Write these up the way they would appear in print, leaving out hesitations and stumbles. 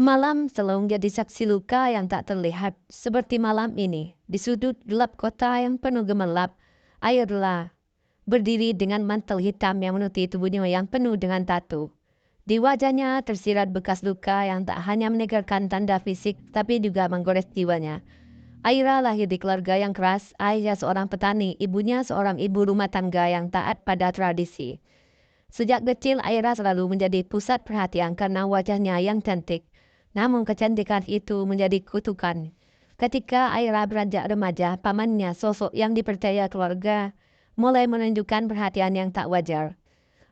Malam selalu menjadi saksi luka yang tak terlihat, seperti malam ini. Di sudut gelap kota yang penuh gemerlap, Ayla berdiri dengan mantel hitam yang menutupi tubuhnya yang penuh dengan tato. Di wajahnya tersirat bekas luka yang tak hanya meninggalkan tanda fisik, tapi juga menggores jiwanya. Aira lahir di keluarga yang keras, ayahnya seorang petani, ibunya seorang ibu rumah tangga yang taat pada tradisi. Sejak kecil, Aira selalu menjadi pusat perhatian karena wajahnya yang cantik. Namun kecantikan itu menjadi kutukan. Ketika Aira beranjak remaja, pamannya, sosok yang dipercaya keluarga, mulai menunjukkan perhatian yang tak wajar.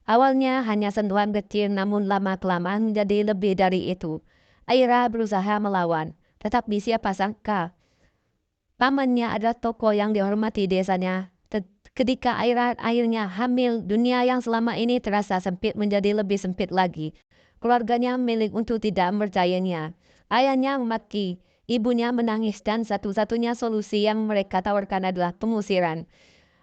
Awalnya hanya sentuhan kecil, namun lama-kelamaan menjadi lebih dari itu. Aira berusaha melawan, tetapi siapa sangka pamannya adalah tokoh yang dihormati desanya. Ketika Aira akhirnya hamil, dunia yang selama ini terasa sempit menjadi lebih sempit lagi. Keluarganya memilih untuk tidak mempercayainya. Ayahnya memaki, ibunya menangis, dan satu-satunya solusi yang mereka tawarkan adalah pengusiran.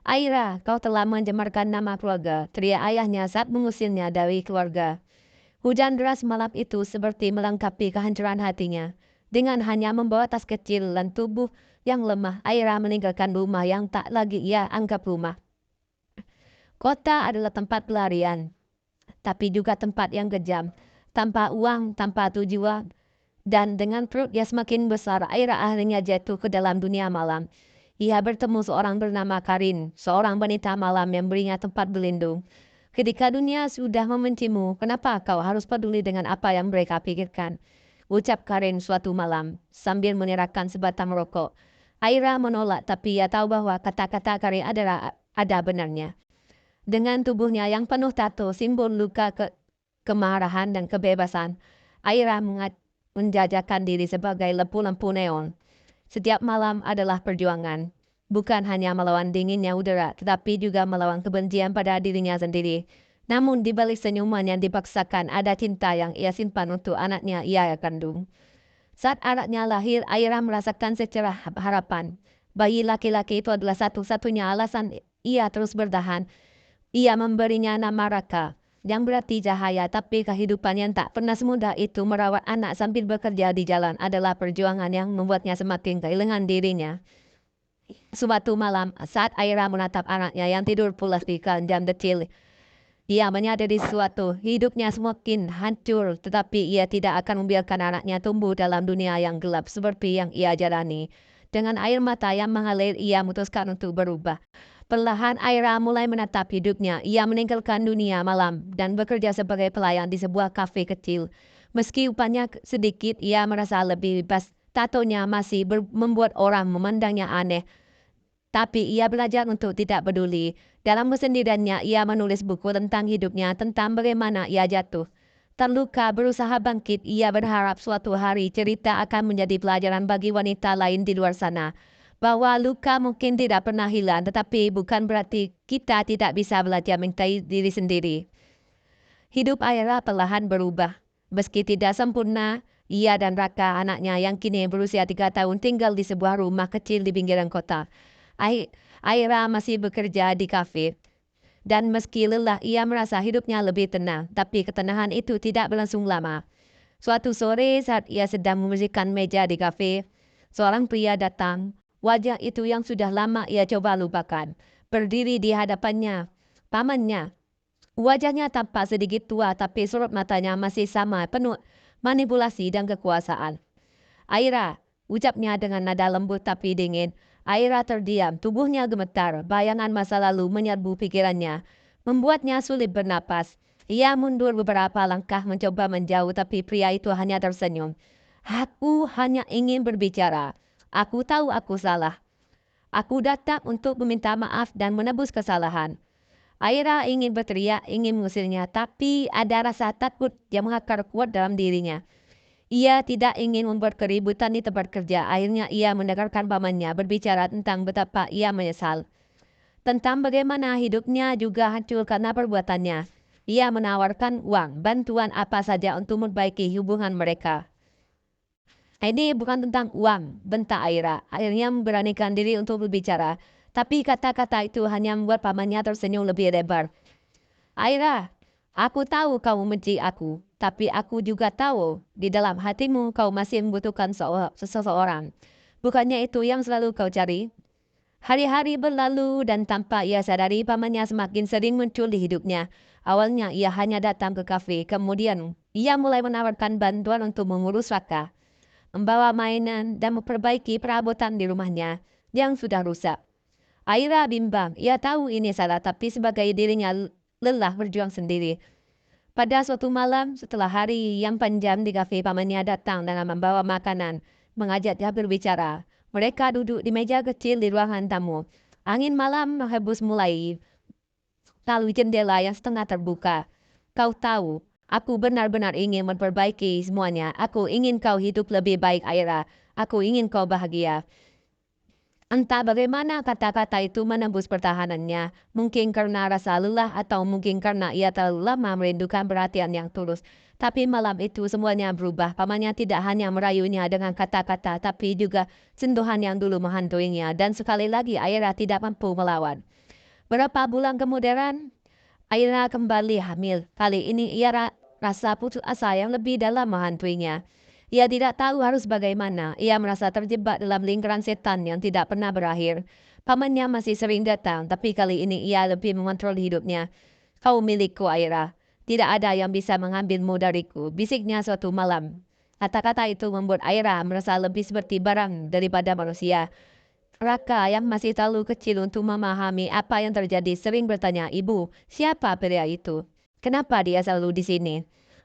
Aira, kau telah mencemarkan nama keluarga, teriak ayahnya saat mengusirnya dari keluarga. Hujan deras malam itu seperti melengkapi kehancuran hatinya. Dengan hanya membawa tas kecil dan tubuh yang lemah, Aira meninggalkan rumah yang tak lagi ia anggap rumah. Kota adalah tempat pelarian, tapi juga tempat yang kejam. Tanpa uang, tanpa tujuan, dan dengan perut yang semakin besar, Aira akhirnya jatuh ke dalam dunia malam. Ia bertemu seorang bernama Karin, seorang wanita malam yang berinya tempat berlindung. Ketika dunia sudah membencimu, kenapa kau harus peduli dengan apa yang mereka pikirkan? Ucap Karin suatu malam, sambil menyerahkan sebatang rokok. Aira menolak, tapi ia tahu bahwa kata-kata Karin ada benarnya. Dengan tubuhnya yang penuh tato, simbol luka kemarahan dan kebebasan, Aira menjajakan diri sebagai lampu-lampu neon. Setiap malam adalah perjuangan. Bukan hanya melawan dinginnya udara, tetapi juga melawan kebencian pada dirinya sendiri. Namun di balik senyuman yang dipaksakan ada cinta yang ia simpan untuk anaknya ia kandung. Saat anaknya lahir, Aira merasakan secerah harapan. Bayi laki-laki itu adalah satu-satunya alasan ia terus bertahan. Ia memberinya nama Raka, yang berarti cahaya, tapi kehidupan yang tak pernah semudah itu merawat anak sambil bekerja di jalan adalah perjuangan yang membuatnya semakin kehilangan dirinya. Suatu malam, saat Aira menatap anaknya yang tidur pulas di jam kecil, ia menyadari sesuatu, hidupnya semakin hancur, tetapi ia tidak akan membiarkan anaknya tumbuh dalam dunia yang gelap seperti yang ia jalani. Dengan air mata yang mengalir, ia memutuskan untuk berubah. Perlahan Aira mulai menatap hidupnya. Ia meninggalkan dunia malam dan bekerja sebagai pelayan di sebuah kafe kecil. Meski upahnya sedikit, ia merasa lebih bebas. Tatonya masih membuat orang memandangnya aneh. Tapi ia belajar untuk tidak peduli. Dalam kesendiriannya, ia menulis buku tentang hidupnya, tentang bagaimana ia jatuh. Terluka berusaha bangkit, ia berharap suatu hari cerita akan menjadi pelajaran bagi wanita lain di luar sana. Bahwa luka mungkin tidak pernah hilang, tetapi bukan berarti kita tidak bisa belajar mencintai diri sendiri. Hidup Aira perlahan berubah. Meski tidak sempurna, ia dan Raka, anaknya yang kini berusia 3 tahun, tinggal di sebuah rumah kecil di pinggiran kota. Aira masih bekerja di kafe. Dan meski lelah, ia merasa hidupnya lebih tenang. Tapi ketenangan itu tidak berlangsung lama. Suatu sore saat ia sedang membersihkan meja di kafe, seorang pria datang. Wajah itu yang sudah lama ia coba lupakan. Berdiri di hadapannya, pamannya. Wajahnya tampak sedikit tua, tapi sorot matanya masih sama, penuh manipulasi dan kekuasaan. Aira, ucapnya dengan nada lembut tapi dingin. Aira terdiam, tubuhnya gemetar, bayangan masa lalu menyerbu pikirannya, membuatnya sulit bernapas. Ia mundur beberapa langkah mencoba menjauh, tapi pria itu hanya tersenyum. Aku hanya ingin berbicara. Aku tahu aku salah. Aku datang untuk meminta maaf dan menebus kesalahan. Aira ingin berteriak, ingin mengusirnya, tapi ada rasa takut yang mengakar kuat dalam dirinya. Ia tidak ingin membuat keributan di tempat kerja. Akhirnya ia mendengarkan pamannya berbicara tentang betapa ia menyesal. Tentang bagaimana hidupnya juga hancur karena perbuatannya. Ia menawarkan uang, bantuan apa saja untuk memperbaiki hubungan mereka. Ini bukan tentang uang, bentak Aira. Akhirnya memberanikan diri untuk berbicara. Tapi kata-kata itu hanya membuat pamannya tersenyum lebih lebar. Aira, aku tahu kamu benci aku, Tapi aku juga tahu, di dalam hatimu kau masih membutuhkan seseorang. Bukannya itu yang selalu kau cari? Hari-hari berlalu dan tanpa ia sadari pamannya semakin sering muncul di hidupnya. Awalnya ia hanya datang ke kafe, kemudian ia mulai menawarkan bantuan untuk mengurus Raka, membawa mainan dan memperbaiki perabotan di rumahnya yang sudah rusak. Aira bimbang, ia tahu ini salah tapi sebagai dirinya lelah berjuang sendiri. Pada suatu malam setelah hari yang panjang di kafe pamannya datang dengan membawa makanan, mengajaknya berbicara. Mereka duduk di meja kecil di ruangan tamu. Angin malam menghembus mulai lalu jendela yang setengah terbuka. Kau tahu, aku benar-benar ingin memperbaiki semuanya. Aku ingin kau hidup lebih baik, Aira. Aku ingin kau bahagia. Entah bagaimana kata-kata itu menembus pertahanannya. Mungkin karena rasa lelah atau mungkin karena ia terlalu lama merindukan perhatian yang tulus. Tapi malam itu semuanya berubah. Pamannya tidak hanya merayunya dengan kata-kata, tapi juga sentuhan yang dulu menghantuinya. Dan sekali lagi Aira tidak mampu melawan. Berapa bulan kemudian, Aira kembali hamil. Kali ini ia rasa putus asa yang lebih dalam menghantuinya. Ia tidak tahu harus bagaimana. Ia merasa terjebak dalam lingkaran setan yang tidak pernah berakhir. Pamannya masih sering datang, tapi kali ini ia lebih mengontrol hidupnya. Kau milikku, Aira. Tidak ada yang bisa mengambilmu dariku, bisiknya suatu malam. Kata-kata itu membuat Aira merasa lebih seperti barang daripada manusia. Raka yang masih terlalu kecil untuk memahami apa yang terjadi sering bertanya, "Ibu, siapa pria itu? Kenapa dia selalu di sini?"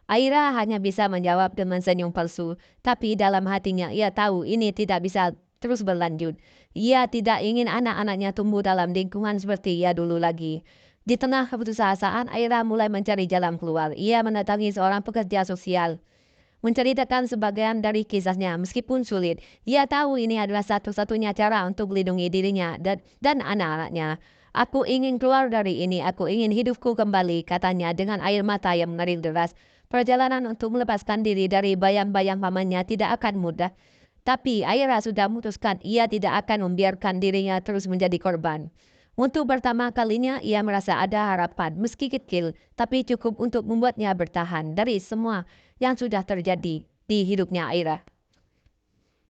Aira hanya bisa menjawab dengan senyum palsu, tapi dalam hatinya ia tahu ini tidak bisa terus berlanjut. Ia tidak ingin anak-anaknya tumbuh dalam lingkungan seperti ia dulu lagi. Di tengah keputusasaan, Aira mulai mencari jalan keluar. Ia mendatangi seorang pekerja sosial, menceritakan sebagian dari kisahnya meskipun sulit. Ia tahu ini adalah satu-satunya cara untuk melindungi dirinya dan anak-anaknya. "Aku ingin keluar dari ini, aku ingin hidupku kembali," katanya dengan air mata yang mengalir deras. Perjalanan untuk melepaskan diri dari bayang-bayang pamannya tidak akan mudah. Tapi Aira sudah memutuskan ia tidak akan membiarkan dirinya terus menjadi korban. Untuk pertama kalinya ia merasa ada harapan meski kecil, tapi cukup untuk membuatnya bertahan dari semua yang sudah terjadi di hidupnya Aira.